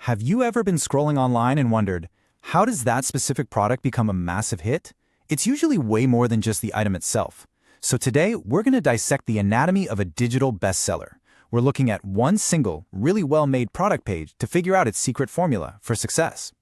Have you ever been scrolling online and wondered, how does that specific product become a massive hit? It's usually way more than just the item itself. So today, we're going to dissect the anatomy of a digital bestseller. We're looking at one single, really well-made product page to figure out its secret formula for success.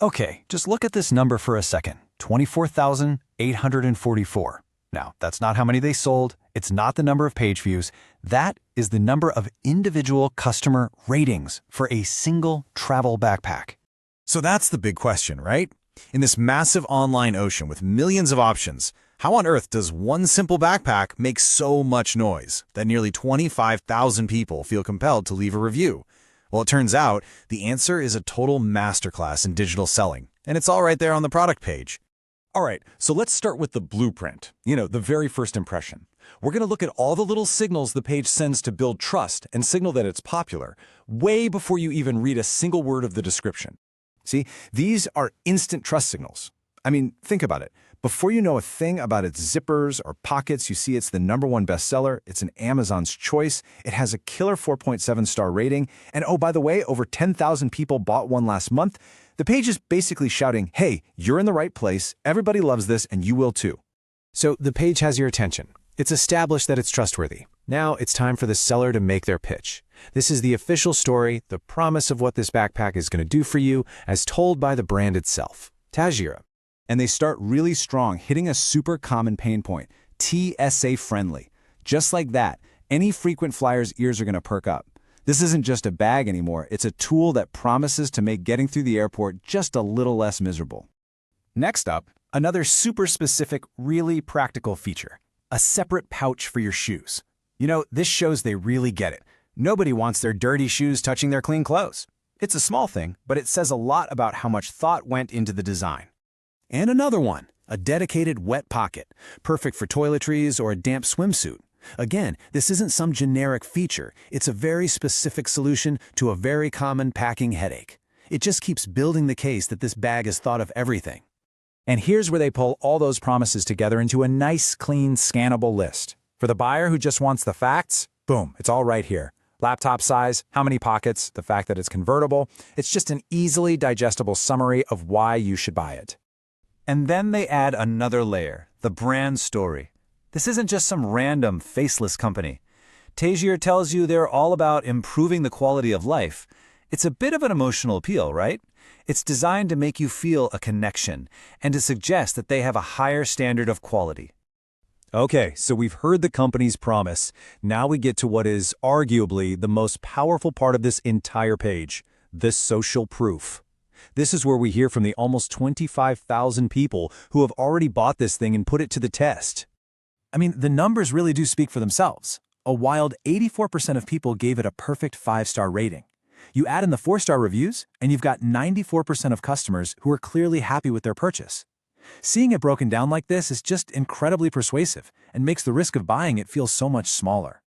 Okay, just look at this number for a second, 24,844. Now, that's not how many they sold, it's not the number of page views, that is the number of individual customer ratings for a single travel backpack. So that's the big question, right? In this massive online ocean with millions of options, how on earth does one simple backpack make so much noise that nearly 25,000 people feel compelled to leave a review? Well, it turns out the answer is a total masterclass in digital selling, and it's all right there on the product page. All right, so let's start with the blueprint, the very first impression. We're going to look at all the little signals the page sends to build trust and signal that it's popular, way before you even read a single word of the description. See, these are instant trust signals. I mean, think about it. Before you know a thing about its zippers or pockets, you see it's the #1 bestseller, it's an Amazon's choice, it has a killer 4.7-star rating, and oh, by the way, over 10,000 people bought one last month. The page is basically shouting, hey, you're in the right place, everybody loves this, and you will too. So the page has your attention. It's established that it's trustworthy. Now it's time for the seller to make their pitch. This is the official story, the promise of what this backpack is going to do for you, as told by the brand itself, Taygeer. And they start really strong, hitting a super common pain point, TSA friendly. Just like that, any frequent flyer's ears are going to perk up. This isn't just a bag anymore, it's a tool that promises to make getting through the airport just a little less miserable. Next up, another super specific, really practical feature, a separate pouch for your shoes. This shows they really get it. Nobody wants their dirty shoes touching their clean clothes. It's a small thing, but it says a lot about how much thought went into the design. And another one, a dedicated wet pocket, perfect for toiletries or a damp swimsuit. Again, this isn't some generic feature. It's a very specific solution to a very common packing headache. It just keeps building the case that this bag has thought of everything. And here's where they pull all those promises together into a nice, clean, scannable list. For the buyer who just wants the facts, boom, it's all right here. Laptop size, how many pockets, the fact that it's convertible. It's just an easily digestible summary of why you should buy it. And then they add another layer, the brand story. This isn't just some random, faceless company. Taygeer tells you they're all about improving the quality of life. It's a bit of an emotional appeal, right? It's designed to make you feel a connection and to suggest that they have a higher standard of quality. Okay, so we've heard the company's promise. Now we get to what is arguably the most powerful part of this entire page, the social proof. This is where we hear from the almost 25,000 people who have already bought this thing and put it to the test. I mean, the numbers really do speak for themselves. A wild 84% of people gave it a perfect 5-star rating. You add in the 4-star reviews, and you've got 94% of customers who are clearly happy with their purchase. Seeing it broken down like this is just incredibly persuasive and makes the risk of buying it feel so much smaller.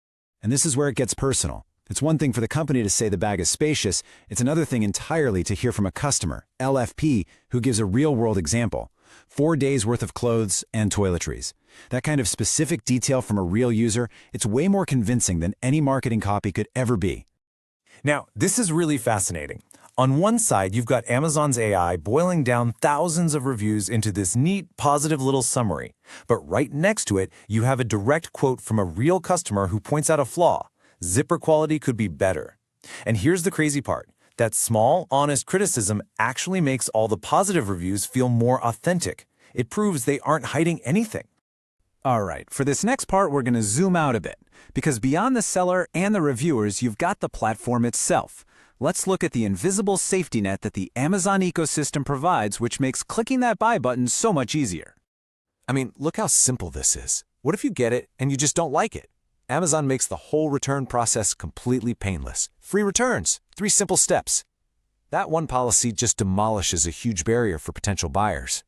And this is where it gets personal. It's one thing for the company to say the bag is spacious, it's another thing entirely to hear from a customer, LFP, who gives a real-world example. 4 days worth of clothes and toiletries. That kind of specific detail from a real user, it's way more convincing than any marketing copy could ever be. Now, this is really fascinating. On one side, you've got Amazon's AI boiling down thousands of reviews into this neat, positive little summary. But right next to it, you have a direct quote from a real customer who points out a flaw. Zipper quality could be better. And here's the crazy part. That small, honest criticism actually makes all the positive reviews feel more authentic. It proves they aren't hiding anything. All right, for this next part, we're going to zoom out a bit, because beyond the seller and the reviewers, you've got the platform itself. Let's look at the invisible safety net that the Amazon ecosystem provides, which makes clicking that buy button so much easier. I mean, look how simple this is. What if you get it and you just don't like it? Amazon makes the whole return process completely painless. Free returns, 3 simple steps. That one policy just demolishes a huge barrier for potential buyers.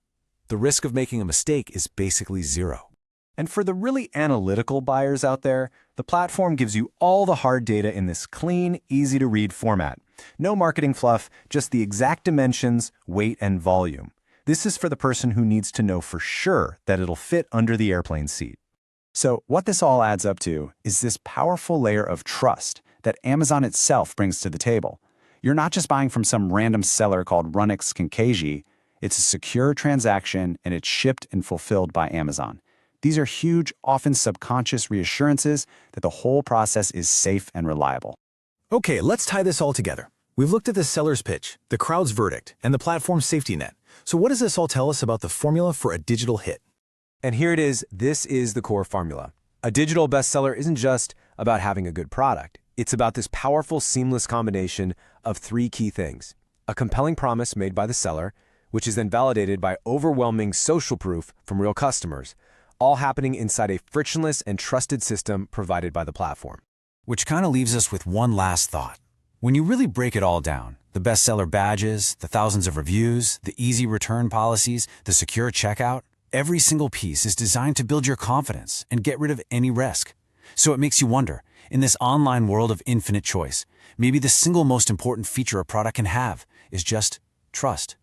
The risk of making a mistake is basically zero. And for the really analytical buyers out there, the platform gives you all the hard data in this clean, easy-to-read format. No marketing fluff, just the exact dimensions, weight, and volume. This is for the person who needs to know for sure that it'll fit under the airplane seat. So what this all adds up to is this powerful layer of trust that Amazon itself brings to the table. You're not just buying from some random seller called Runix Kinkeji. It's a secure transaction, and it's shipped and fulfilled by Amazon. These are huge, often subconscious reassurances that the whole process is safe and reliable. Okay, let's tie this all together. We've looked at the seller's pitch, the crowd's verdict, and the platform's safety net. So what does this all tell us about the formula for a digital hit? And here it is. This is the core formula. A digital bestseller isn't just about having a good product. It's about this powerful, seamless combination of three key things. A compelling promise made by the seller, which is then validated by overwhelming social proof from real customers, all happening inside a frictionless and trusted system provided by the platform. Which kind of leaves us with one last thought. When you really break it all down, the bestseller badges, the thousands of reviews, the easy return policies, the secure checkout, every single piece is designed to build your confidence and get rid of any risk. So it makes you wonder, in this online world of infinite choice, maybe the single most important feature a product can have is just trust.